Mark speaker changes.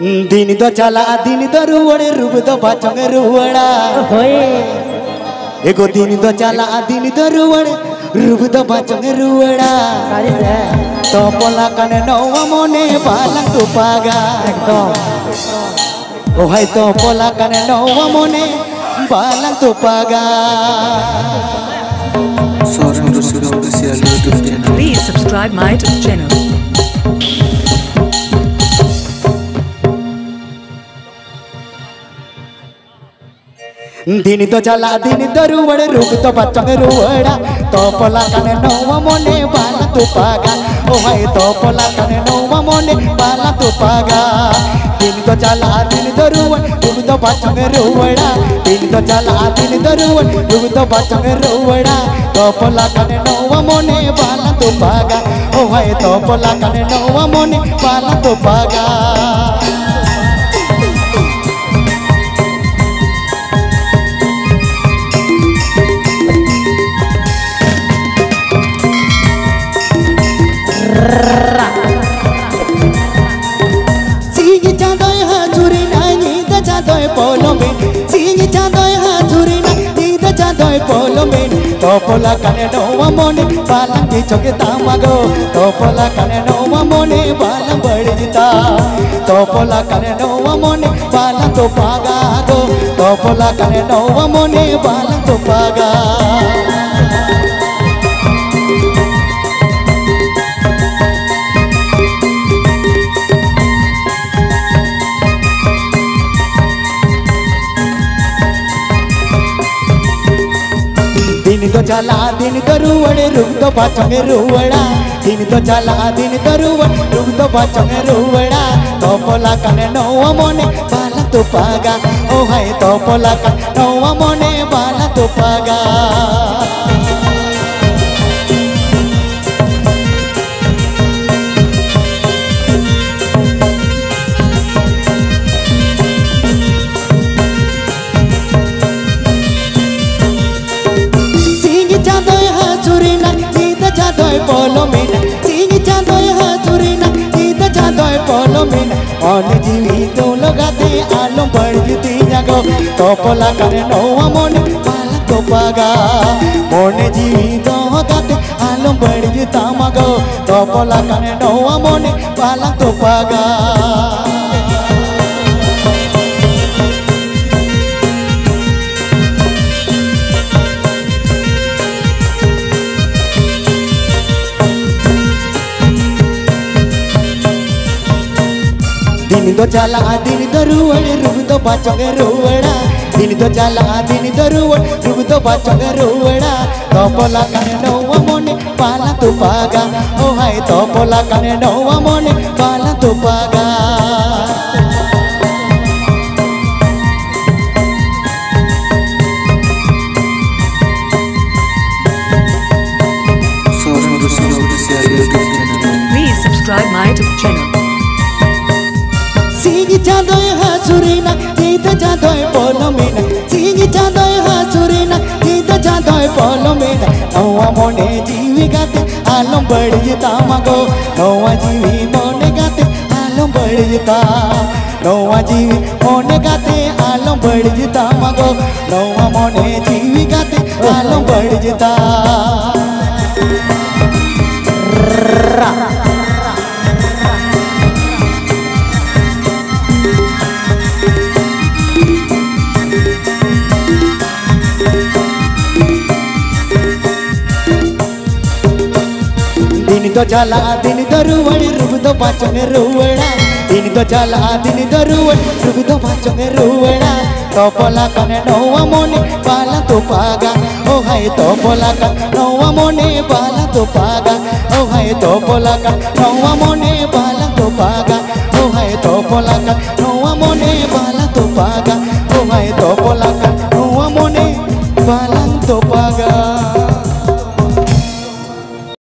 Speaker 1: दिन तो चला दिन तो रुवड़े रूप तो बाचंगे रुवड़ा एगो दिन तो चला दिन तो रुवड़े रूप तो बाचंगे रुवड़ा तो पोला कने नौवा मोने बालक तो पागा ओ हाय तो पोला कने नौवा मोने बालक तो पागा।
Speaker 2: Please subscribe my YouTube channel.
Speaker 1: दिन तो चला दिन तो रुवड़े रूप तो बच्चों रुवड़ा तो पोला कने नौवा मोने बाला तो पागा ओ हाय तो पोला कने नौवा मोने बाला तो पागा। दिन तो चला दिन तो रुवड़े रूप तो बच्चों रुवड़ा दिन तो चला दिन तो रुवड़े रूप तो बच्चों रुवड़ा तो पोला कने नौवा मोने बाला तो पागा ओ हाय तो पोला कने नौवा मोने बाला तो पागा। Singi chandoy hazuri na nida chandoy polo min Singi chandoy hazuri na nida chandoy polo min Topola kane nowa mone balang ki choke tamago Topola kane nowa mone balang badjita Topola kane nowa mone balang to paga go Topola kane nowa mone balang to paga। दिन तो चला दिन तो रुवड़े रूप तो बाचंगे रुवड़ा दिन तो चला दिन तो रुवड़े रूप तो बाचंगे रुवड़ा तो पोला कने नौवा मोने बाला तो पागा ओ हाय तो पोला कने नौवा मोने बाला तो पागा। Polo mina, singi chandoy hazuri na, nida chandoy polo mina. One jivi to logate alom badjiti jago, to pola kane nowa mone bala to paga. One jivi to logate alom badjita mago, to pola kane nowa mone bala to paga। दिन तो चला दिन तो रुवड़े रूप तो बाचंगे रुवड़ा दिन तो चला दिन तो रुवड़े रूप तो बाचंगे रुवड़ा तो पोला कने नौवा मोने बाला तो पागा ओ हाय तो पोला कने नौवा मोने बाला तो पागा।
Speaker 2: Please subscribe my YouTube channel.
Speaker 1: Singi chandoy hazuri na nida chandoy polo mina Singi chandoy hazuri na nida chandoy polo mina Nowa mone jivi gate alom badjita mago Nowa jivi mone gate alom badjita Nowa jivi mone gate alom badjita mago Nowa mone jivi gate alom badjita। दिन तो चला दिन तो रुवड़े रूप तो बाचंगे रुवड़ा दिन तो चला दिन तो रुवड़े रूप तो बाचंगे रुवड़ा तो पोला कने नौवा मोने बाला तो पागा ओ हाय तो पोला कने नौवा मोने बाला तो पागा ओ हाय तो पोला कने नौवा मोने बाला तो पागा ओ हाय तो पोला कने नौवा मोने बाला तो पागा ओ हाय तो पोला